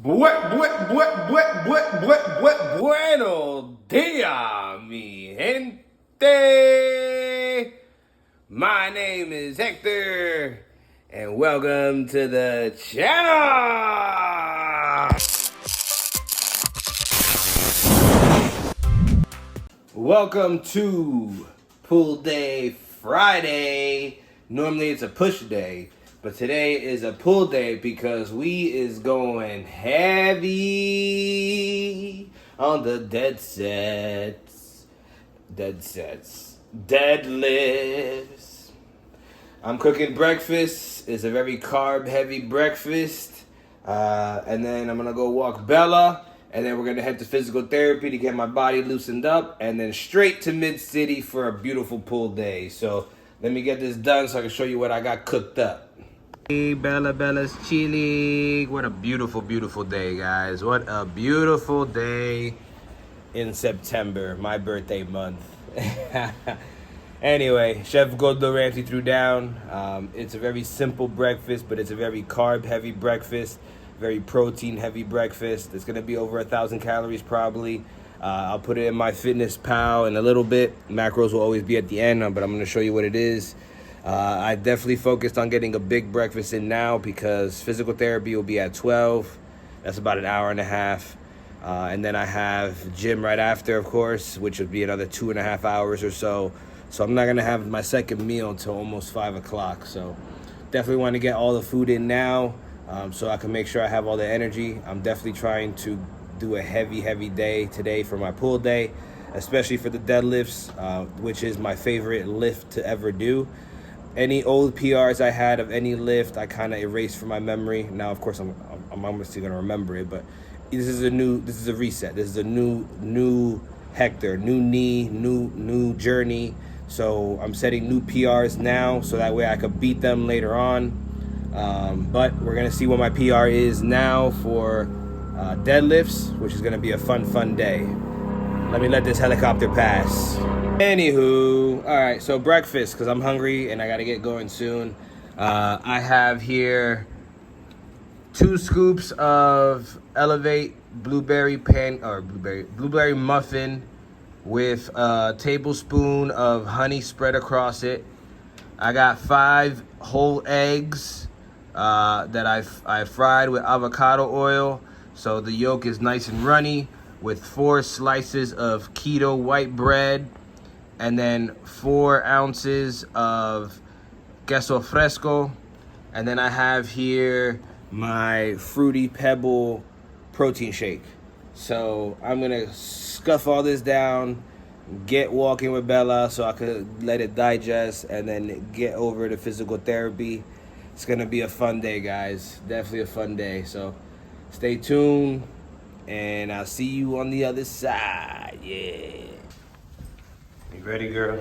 Buenos dias, mi gente. My name is Hector, and welcome to the channel. Welcome to Pull Day Friday. Normally it's a push day, but today is a pull day because we is going heavy on the deadlifts. I'm cooking breakfast. It's a very carb heavy breakfast. And then I'm gonna go walk Bella. And then we're gonna head to physical therapy to get my body loosened up. And then straight to Mid-City for a beautiful pull day. So let me get this done so I can show you what I got cooked up. Hey, Bella's chilling. What a beautiful, beautiful day, guys. What a beautiful day in September, my birthday month. Anyway, Chef Gordon Ramsay threw down. It's a very simple breakfast, but it's a very carb-heavy breakfast, very protein-heavy breakfast. It's gonna be over 1,000 calories probably. I'll put it in my Fitness Pal in a little bit. Macros will always be at the end, but I'm gonna show you what it is. I definitely focused on getting a big breakfast in now because physical therapy will be at 12. That's about an hour and a half. And then I have gym right after, of course, which would be another 2.5 hours or so. So I'm not gonna have my second meal until almost 5 o'clock. So definitely want to get all the food in now so I can make sure I have all the energy. I'm definitely trying to do a heavy day today for my pull day, especially for the deadlifts, which is my favorite lift to ever do. Any old PRs I had of any lift, I kind of erased from my memory. Now, of course, I'm obviously gonna remember it, but this is a reset. This is a new Hector, new knee, new journey. So I'm setting new PRs now, so that way I could beat them later on. But we're gonna see what my PR is now for deadlifts, which is gonna be a fun day. Let me let this helicopter pass. Anywho, all right, so breakfast, because I'm hungry and I gotta get going soon. I have here 2 scoops of Elevate blueberry muffin with a tablespoon of honey spread across it. I got 5 whole eggs that I fried with avocado oil, so the yolk is nice and runny, with 4 slices of keto white bread, and then 4 ounces of queso fresco. And then I have here my Fruity Pebble protein shake. So I'm gonna scuff all this down, get walking with Bella so I could let it digest, and then get over to physical therapy. It's gonna be a fun day, guys. Definitely a fun day. So stay tuned, and I'll see you on the other side. Yeah. You ready, girl?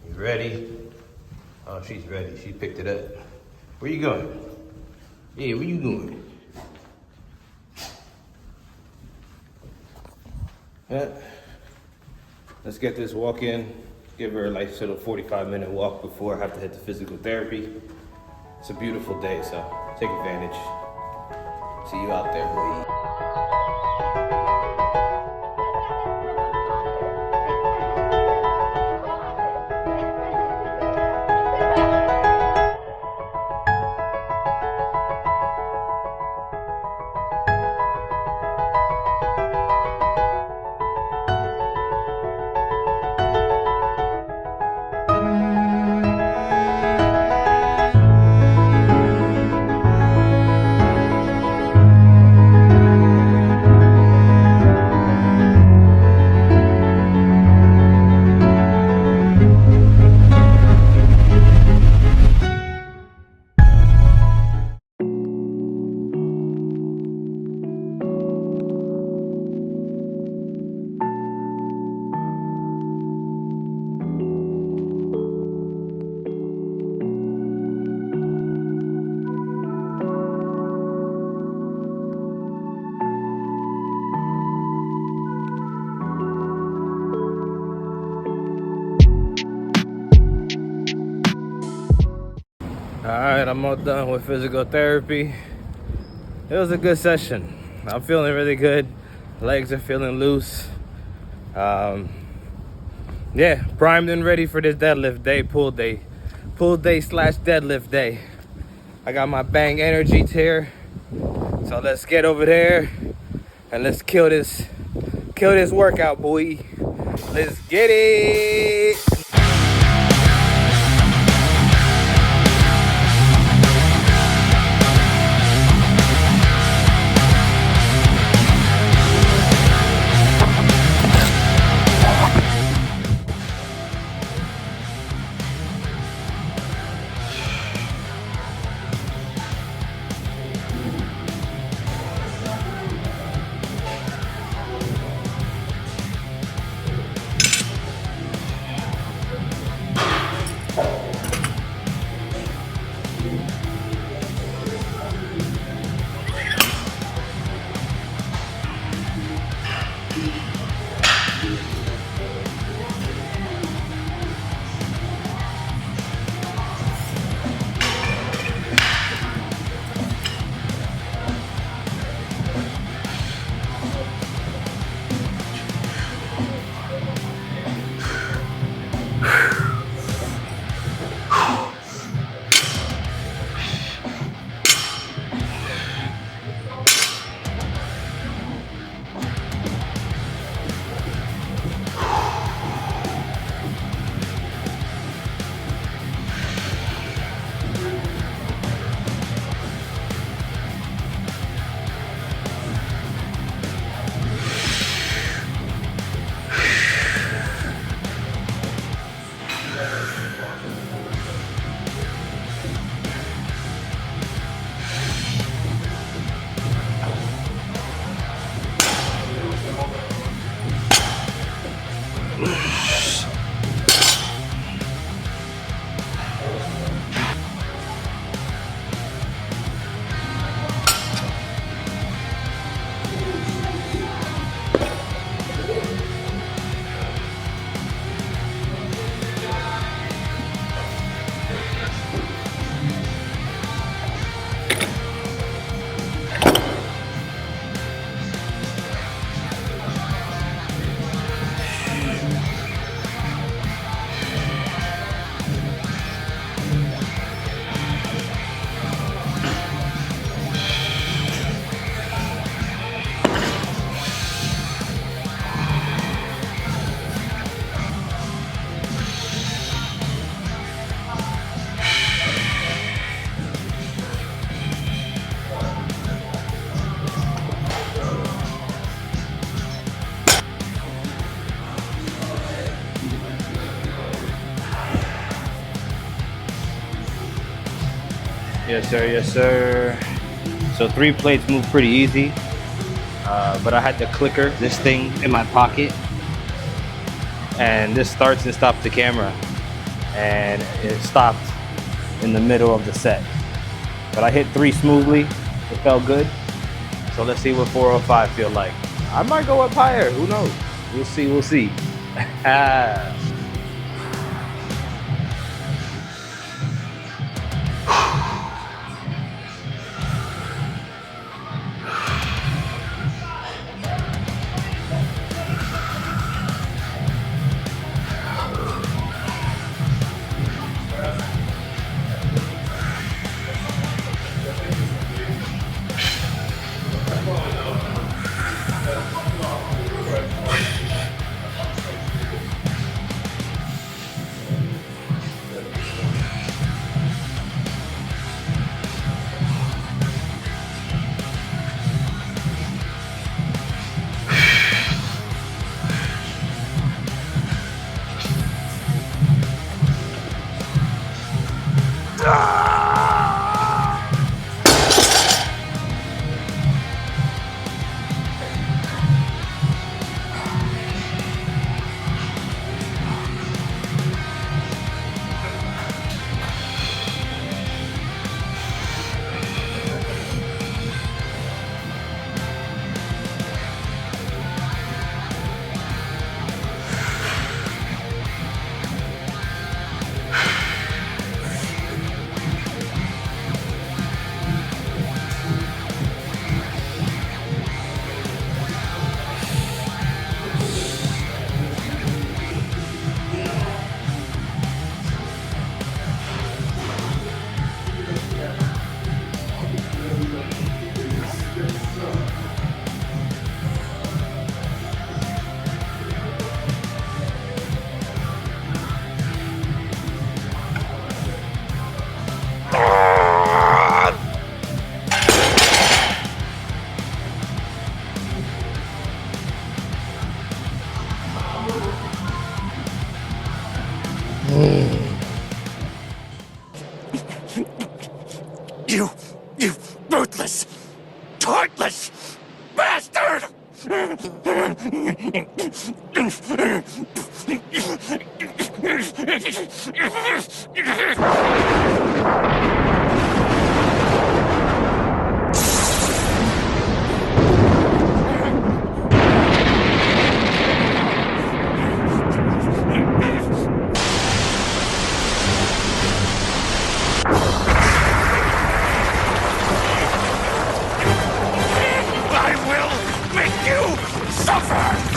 You ready? Oh, she's ready. She picked it up. Where you going? Yeah, where you going? Let's get this walk in. Give her a nice little 45-minute walk before I have to head to physical therapy. It's a beautiful day, so take advantage. See you out there, boy. All right, I'm all done with physical therapy. it was a good session. I'm feeling really good. Legs are feeling loose. Yeah, primed and ready for this deadlift day, pull day slash deadlift day. I got my Bang Energy here, so let's get over there and let's kill this workout, boy. Let's get it. Yes, sir. Yes, sir. So 3 plates move pretty easy, but I had the clicker, this thing in my pocket, and this starts and stops the camera, and it stopped in the middle of the set. But I hit 3 smoothly. It felt good. So let's see what 405 feel like. I might go up higher. Who knows? We'll see. We'll see. You ruthless, heartless bastard! I will make you suffer!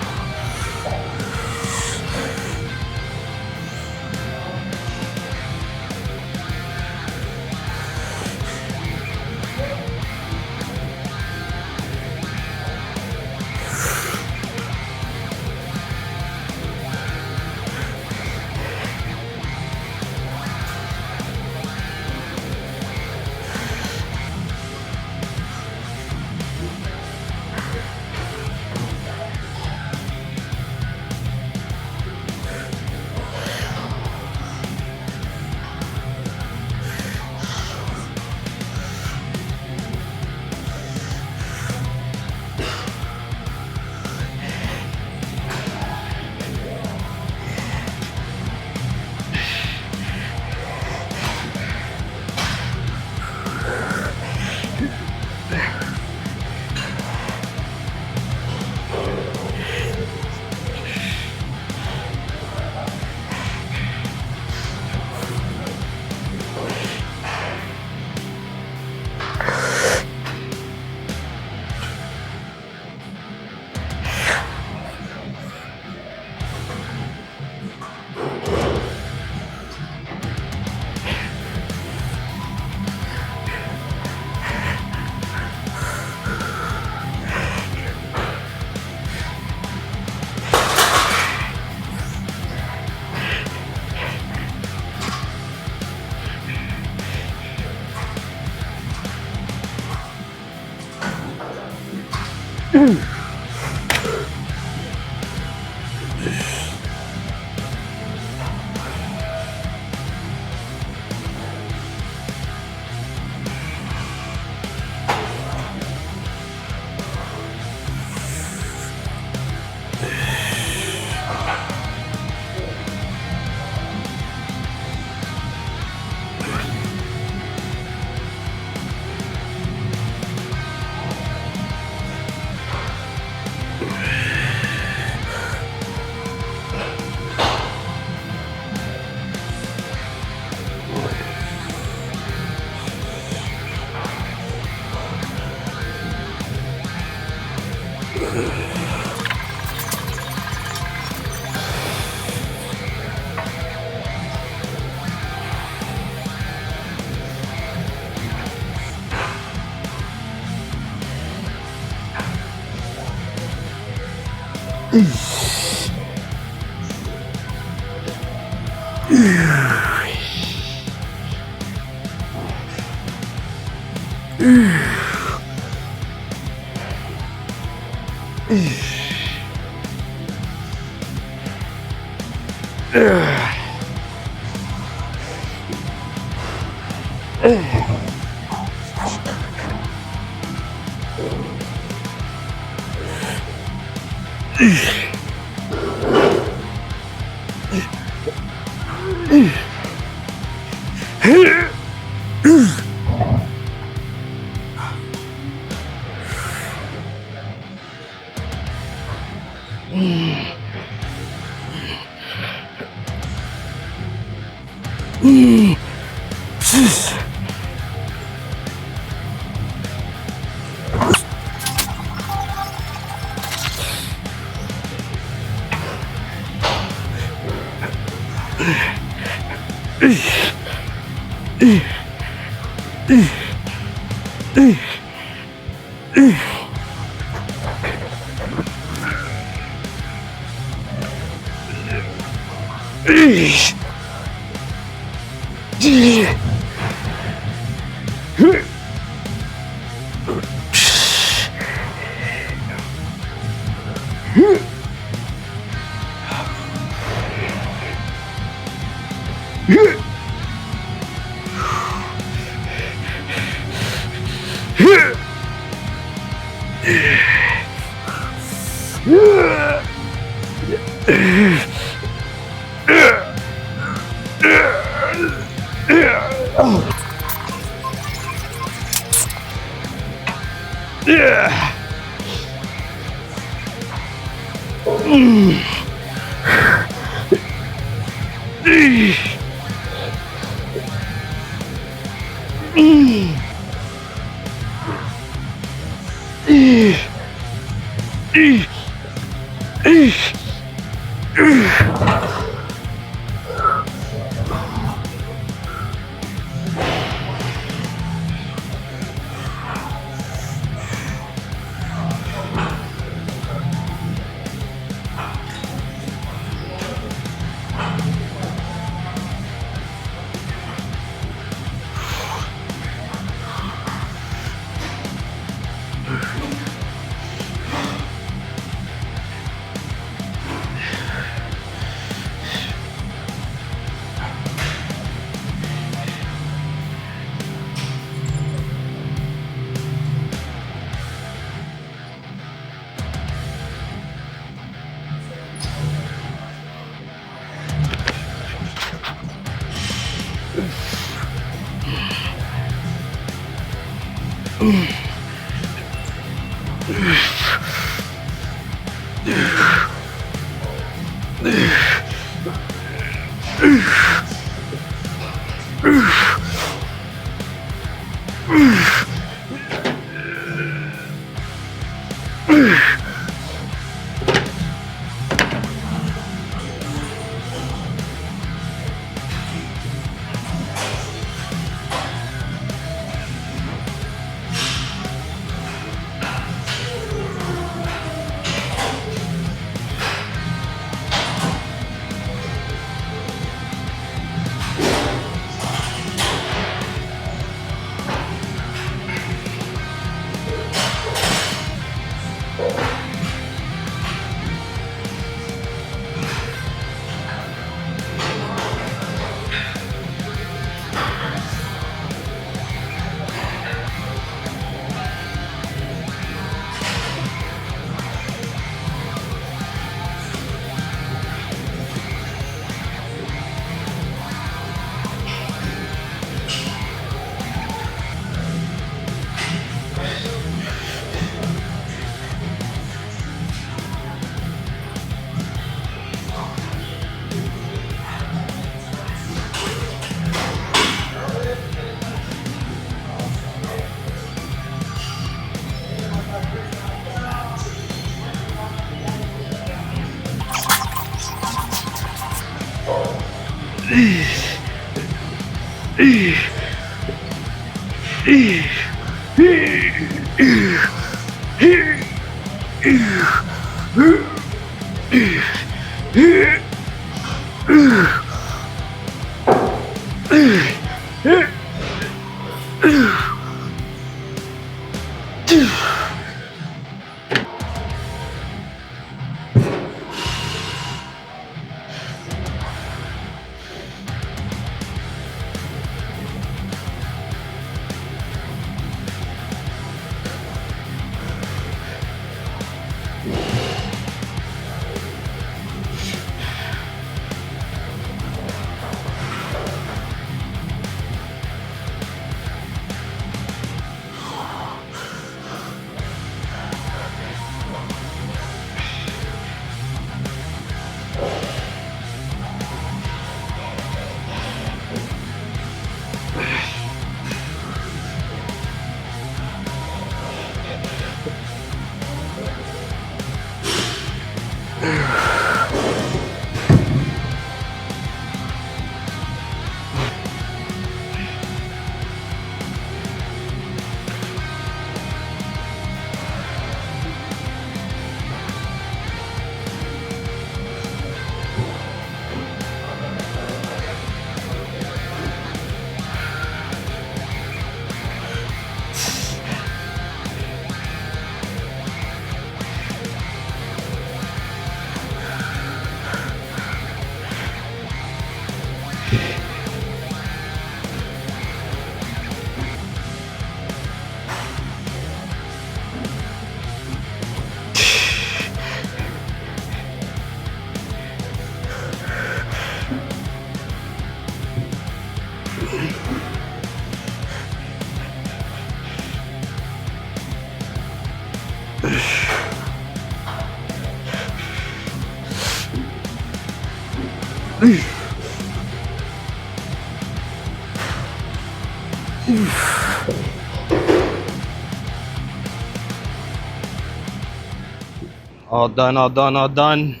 All done, all done, all done.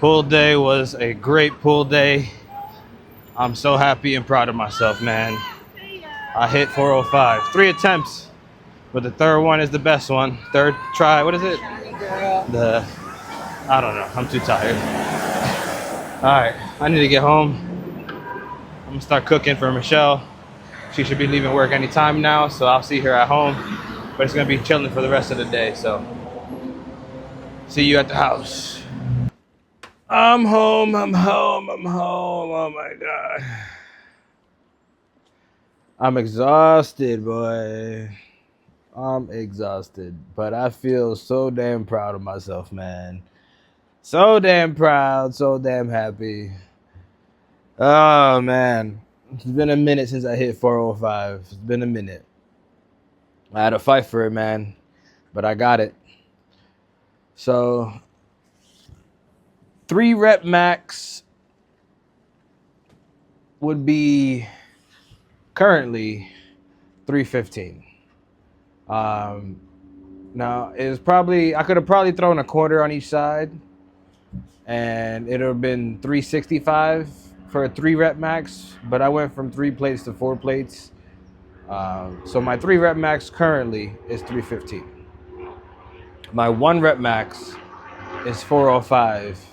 Pull day was a great pull day. I'm so happy and proud of myself, man. I hit 405. 3 attempts, but the third one is the best one. Third try, what is it? I don't know. I'm too tired. All right, I need to get home. I'm gonna start cooking for Michelle. She should be leaving work anytime now, so I'll see her at home. But it's gonna be chilling for the rest of the day, so see you at the house. I'm home, I'm home, I'm home. Oh my God. I'm exhausted, boy. I'm exhausted, but I feel so damn proud of myself, man. So damn proud, so damn happy. Oh, man. It's been a minute since I hit 405. It's been a minute. I had to fight for it, man, but I got it. So 3 rep max would be currently 315. Now it's probably, I could have probably thrown a quarter on each side and it would have been 365 for a 3 rep max, but I went from 3 plates to 4 plates. So my 3 rep max currently is 315. My 1 rep max is 405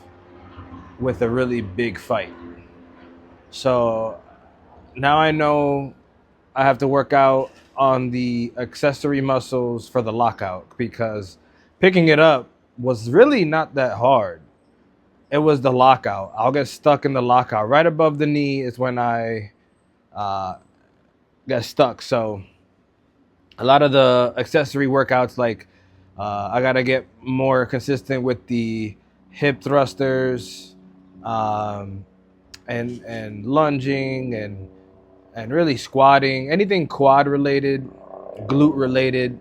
with a really big fight. So now I know I have to work out on the accessory muscles for the lockout, because picking it up was really not that hard. It was the lockout. I'll get stuck in the lockout. Right above the knee is when I get stuck. So a lot of the accessory workouts, like I got to get more consistent with the hip thrusters and lunging and really squatting. Anything quad related, glute related,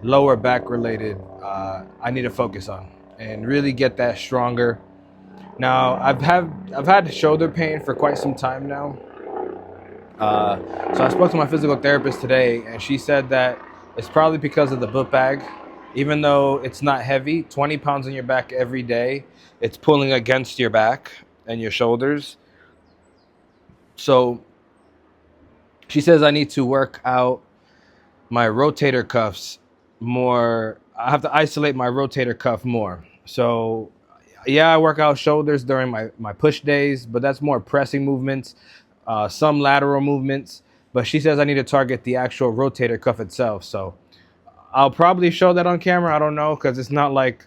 lower back related, I need to focus on and really get that stronger. Now I've had shoulder pain for quite some time now. So I spoke to my physical therapist today, and she said that it's probably because of the book bag. Even though it's not heavy, 20 pounds on your back every day, it's pulling against your back and your shoulders. So she says I need to work out my rotator cuffs more. I have to isolate my rotator cuff more. So yeah, I work out shoulders during my push days, but that's more pressing movements, some lateral movements. But she says I need to target the actual rotator cuff itself. So I'll probably show that on camera. I don't know, because it's not like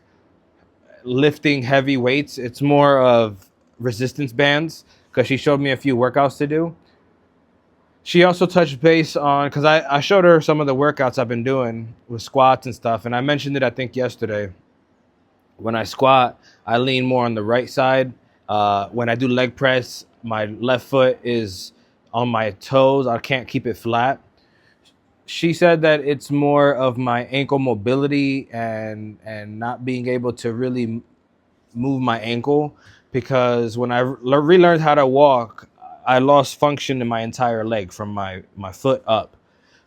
lifting heavy weights. It's more of resistance bands, because she showed me a few workouts to do. She also touched base on, because I showed her some of the workouts I've been doing with squats and stuff. And I mentioned it, I think, yesterday. When I squat, I lean more on the right side. When I do leg press, my left foot is on my toes. I can't keep it flat. She said that it's more of my ankle mobility and not being able to really move my ankle, because when I relearned how to walk, I lost function in my entire leg from my foot up.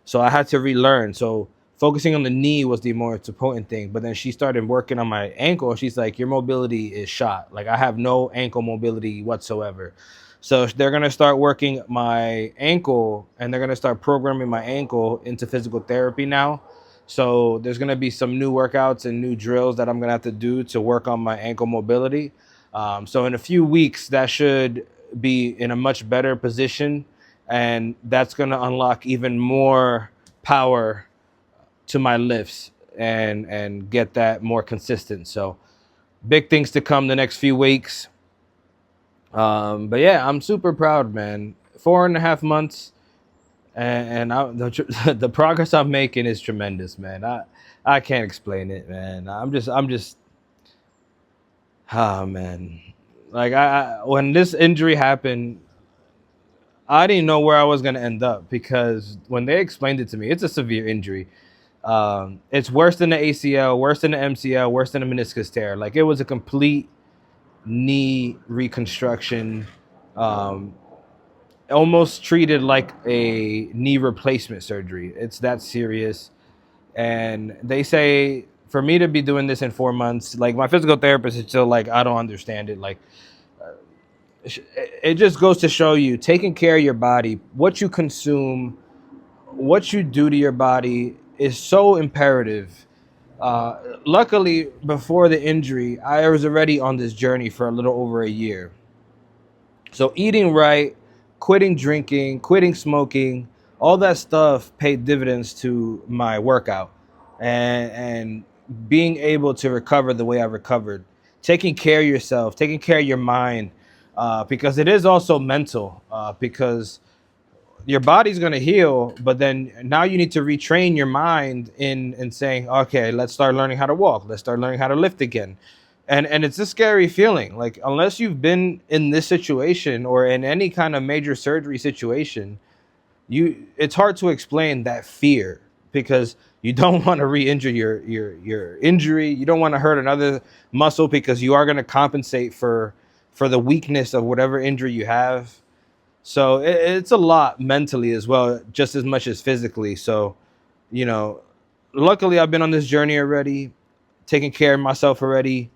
So I had to relearn. So focusing on the knee was the more important thing. But then she started working on my ankle. She's like, your mobility is shot. Like, I have no ankle mobility whatsoever. So they're going to start working my ankle, and they're going to start programming my ankle into physical therapy now. So there's going to be some new workouts and new drills that I'm going to have to do to work on my ankle mobility. So in a few weeks, that should be in a much better position, and that's going to unlock even more power to my lifts and get that more consistent. So big things to come the next few weeks. But yeah, I'm super proud, man. 4.5 months, and the progress I'm making is tremendous, man. I can't explain it, man. I'm just ah, man. Like, I when this injury happened, I didn't know where I was gonna end up, because when they explained it to me, it's a severe injury. It's worse than the ACL, worse than the MCL, worse than a meniscus tear. Like, it was a complete knee reconstruction, um, almost treated like a knee replacement surgery. It's that serious. And they say for me to be doing this in 4 months, like, my physical therapist is still like, I don't understand it. Like, it just goes to show you, taking care of your body, what you consume, what you do to your body is so imperative. Luckily, before the injury, I was already on this journey for a little over a year. So eating right, quitting drinking, quitting smoking, all that stuff paid dividends to my workout, and being able to recover the way I recovered. Taking care of yourself, taking care of your mind, because it is also mental, because your body's going to heal, but then now you need to retrain your mind in saying, okay, let's start learning how to walk, let's start learning how to lift again. And it's a scary feeling. Like, unless you've been in this situation or in any kind of major surgery situation, it's hard to explain that fear, because you don't want to re-injure your injury. You don't want to hurt another muscle, because you are going to compensate for the weakness of whatever injury you have. So it's a lot mentally as well, just as much as physically. So, you know, luckily I've been on this journey already, taking care of myself already,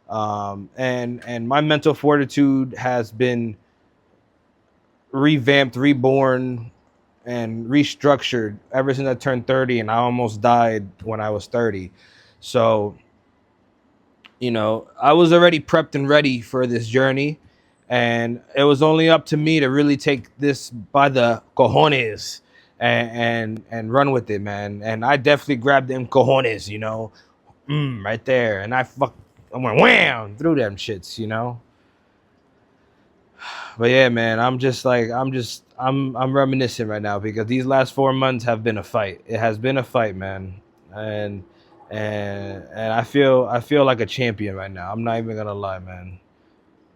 and my mental fortitude has been revamped, reborn, and restructured ever since I turned 30, and I almost died when I was 30. So, you know, I was already prepped and ready for this journey, and it was only up to me to really take this by the cojones and run with it, man. And I definitely grabbed them cojones, right there, and I went wham through them shits. But yeah, man, I'm reminiscing right now, because these last 4 months have been a fight. It has been a fight, man, and I feel like a champion right now. I'm not even gonna lie, man,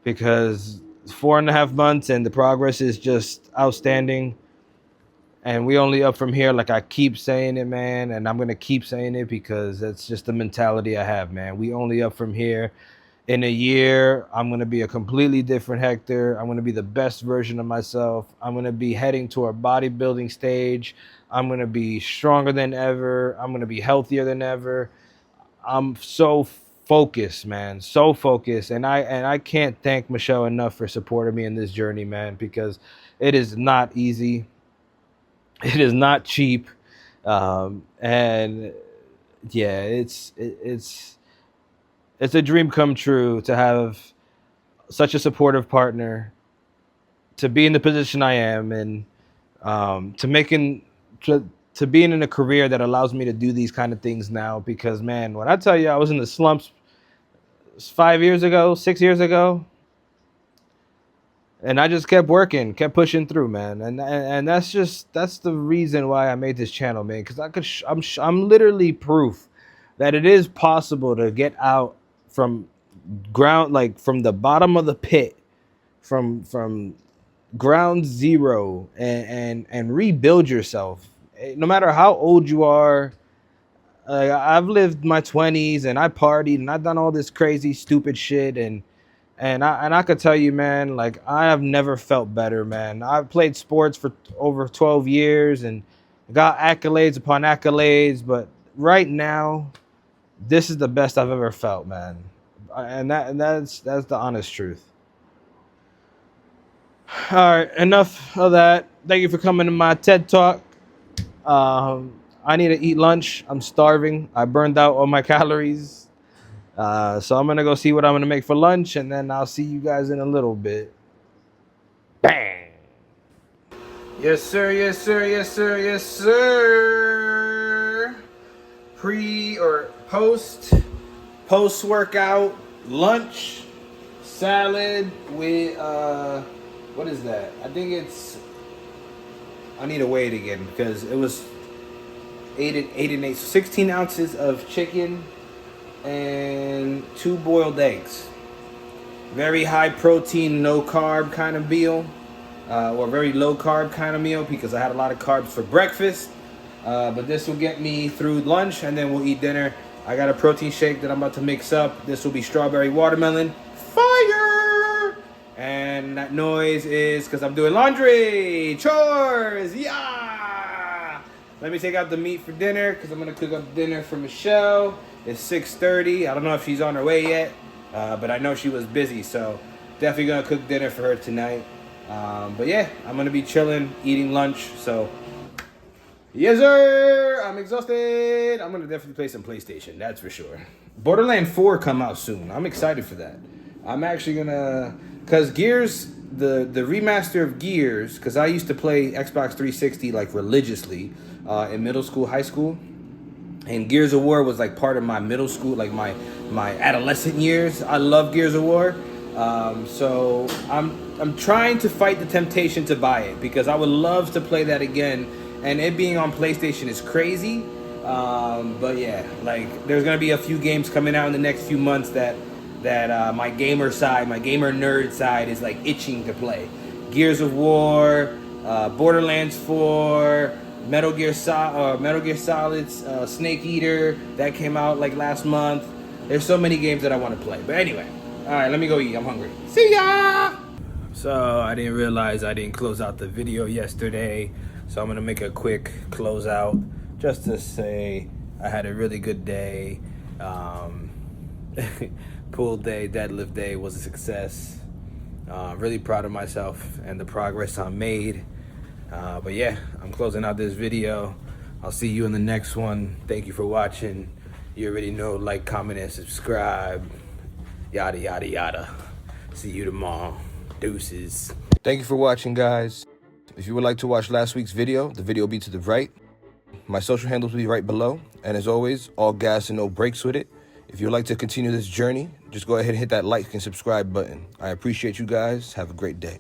because 4.5 months and the progress is just outstanding, and we only up from here. Like, I keep saying it, man, and I'm gonna keep saying it, because that's just the mentality I have, man. We only up from here. In a year, I'm going to be a completely different Hector. I'm going to be the best version of myself. I'm going to be heading to a bodybuilding stage. I'm going to be stronger than ever. I'm going to be healthier than ever. I'm so focused, man. So focused. And I can't thank Michelle enough for supporting me in this journey, man, because it is not easy. It is not cheap. And yeah, it's a dream come true to have such a supportive partner, to be in the position I am, and to being in a career that allows me to do these kind of things now. Because man, when I tell you I was in the slumps 5 years ago, 6 years ago, and I just kept working, kept pushing through, man. And that's the reason why I made this channel, man. Because I'm literally proof that it is possible to get out from ground, like from the bottom of the pit, from ground zero, and rebuild yourself. No matter how old you are. I've lived my 20s and I partied and I've done all this crazy stupid shit, and I could tell you, man, like I have never felt better, man. I've played sports for over 12 years and got accolades upon accolades, but right now this is the best I've ever felt, man. And that's the honest truth. All right, enough of that. Thank you for coming to my TED Talk. I need to eat lunch. I'm starving. I burned out all my calories. So I'm going to go see what I'm going to make for lunch, and then I'll see you guys in a little bit. Bang! Yes, sir. Yes, sir. Yes, sir. Yes, sir. Pre or post workout lunch salad with what is that? I think it's, I need to weigh it again because it was 8 and 8, so 16 ounces of chicken and 2 boiled eggs. Very high protein, no carb kind of meal, or very low carb kind of meal because I had a lot of carbs for breakfast. But this will get me through lunch, and then we'll eat dinner. I got a protein shake that I'm about to mix up. This will be strawberry watermelon. Fire! And that noise is because I'm doing laundry, chores, yeah! Let me take out the meat for dinner because I'm going to cook up dinner for Michelle. It's 6:30. I don't know if she's on her way yet, but I know she was busy, so definitely going to cook dinner for her tonight. But yeah, I'm going to be chilling, eating lunch, so yes, sir! I'm exhausted. I'm going to definitely play some PlayStation, that's for sure. Borderlands 4 come out soon. I'm excited for that. I'm actually going to, because Gears, the remaster of Gears, because I used to play Xbox 360 like religiously in middle school, high school. And Gears of War was like part of my middle school, like my adolescent years. I love Gears of War. So I'm trying to fight the temptation to buy it because I would love to play that again. And it being on PlayStation is crazy. But yeah, like there's gonna be a few games coming out in the next few months that my gamer side, my gamer nerd side is like itching to play. Gears of War, Borderlands 4, Metal Gear Solid's Snake Eater that came out like last month. There's so many games that I want to play. But anyway, all right, let me go eat. I'm hungry. See ya! So I didn't realize I didn't close out the video yesterday. So I'm going to make a quick closeout just to say I had a really good day. Pull day, deadlift day was a success. Really proud of myself and the progress I made. But yeah, I'm closing out this video. I'll see you in the next one. Thank you for watching. You already know, like, comment, and subscribe. Yada, yada, yada. See you tomorrow. Deuces. Thank you for watching, guys. If you would like to watch last week's video, the video will be to the right. My social handles will be right below. And as always, all gas and no brakes with it. If you would like to continue this journey, just go ahead and hit that like and subscribe button. I appreciate you guys. Have a great day.